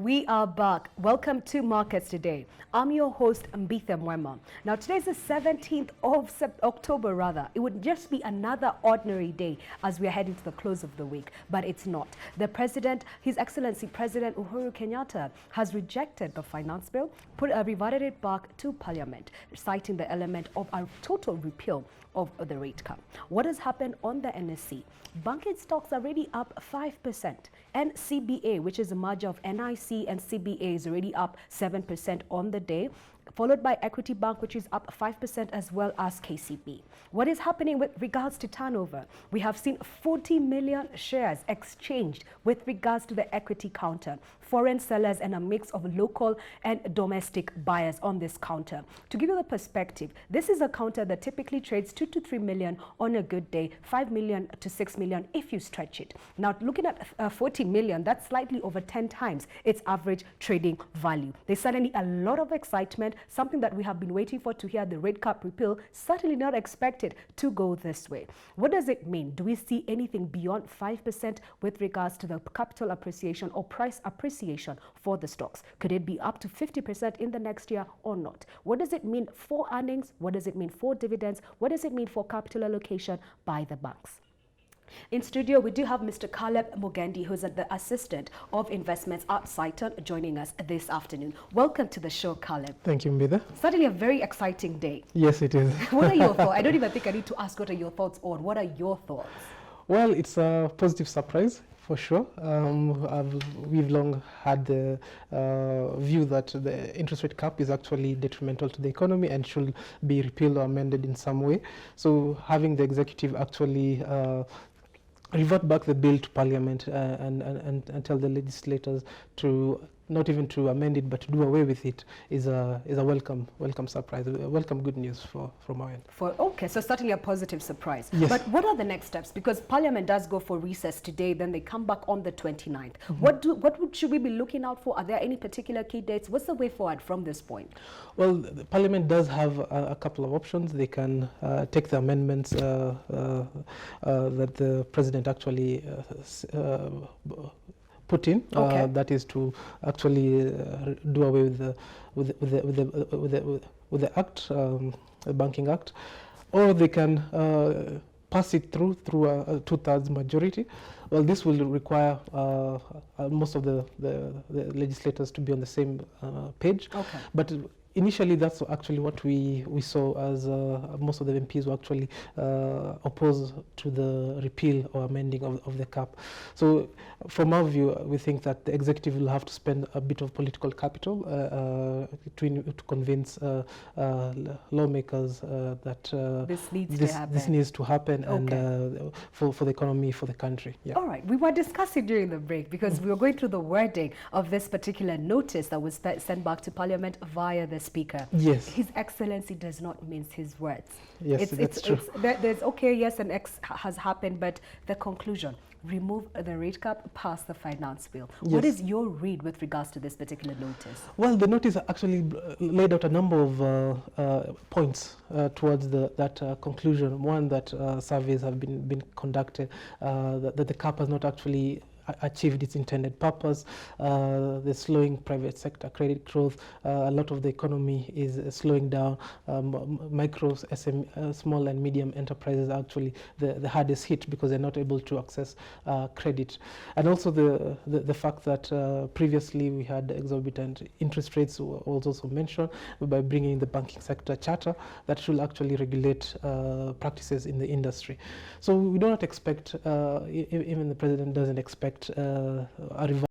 we are back. Welcome to Markets Today. I'm your host, Mbitha Mwema. Now, today's the 17th of October, rather. It would just be another ordinary day as we are heading to the close of the week, but it's not. The President, His Excellency President Uhuru Kenyatta, has rejected the finance bill, reverted it back to Parliament, citing the element of a total repeal of the rate cap. What has happened on the NSE? Banking stocks are already up 5%. And CBA, which is a merger of NIC and CBA, is already up 7% on the day, followed by Equity Bank, which is up 5%, as well as KCB. What is happening with regards to turnover? We have seen 40 million shares exchanged with regards to the equity counter. Foreign sellers and a mix of local and domestic buyers on this counter. To give you the perspective, this is a counter that typically trades 2 to 3 million on a good day, 5 million to 6 million if you stretch it. Now, looking at 40 million, that's slightly over 10 times its average trading value. There's suddenly a lot of excitement, something that we have been waiting for to hear the rate cap repeal, certainly not expected to go this way. What does it mean? Do we see anything beyond 5% with regards to the capital appreciation or price appreciation for the stocks? Could it be up to 50% in the next year or not? What does it mean for earnings? What does it mean for dividends? What does it mean for capital allocation by the banks? In studio, we do have Mr. Caleb Mugendi, who's the Assistant of Investments at CYTONN, joining us this afternoon. Welcome to the show, Caleb. Thank you, Mbitha. Certainly a very exciting day. Yes, it is. What are your thoughts? I don't even think I need to ask what are your thoughts on. What are your thoughts? Well, it's a positive surprise, for sure. We've long had the view that the interest rate cap is actually detrimental to the economy and should be repealed or amended in some way. So having the executive actually revert back the bill to Parliament and tell the legislators to not even to amend it, but to do away with it is a welcome surprise, welcome good news from our end. Okay, so certainly a positive surprise. Yes. But what are the next steps? Because Parliament does go for recess today, then they come back on the 29th. What should we be looking out for? Are there any particular key dates? What's the way forward from this point? Well, the Parliament does have a couple of options. They can take the amendments that the President actually put in. Okay. That is to actually do away with the act, the Banking Act, or they can pass it through a 2/3 majority. Well, this will require most of the legislators to be on the same page. Okay. But initially, that's actually what we saw, as most of the MPs were actually opposed to the repeal or amending of the cap. So from our view, we think that the executive will have to spend a bit of political capital to convince lawmakers that this needs to happen, okay, and for the economy, for the country. Yeah. All right. We were discussing during the break because we were going through the wording of this particular notice that was sent back to Parliament via the Speaker. Yes. His Excellency does not mince his words. Yes, that's true. There's okay, yes, an X has happened, but the conclusion: remove the rate cap, pass the finance bill. Yes. What is your read with regards to this particular notice? Well, the notice actually laid out a number of points towards that conclusion. One, that surveys have been conducted, that the cap has not actually achieved its intended purpose. The slowing private sector credit growth, a lot of the economy is slowing down. Micro, small and medium enterprises are actually the hardest hit because they're not able to access credit. And also the fact that previously we had exorbitant interest rates was also mentioned. By bringing the banking sector charter that should actually regulate practices in the industry. So we do not expect, even the President doesn't expect a revival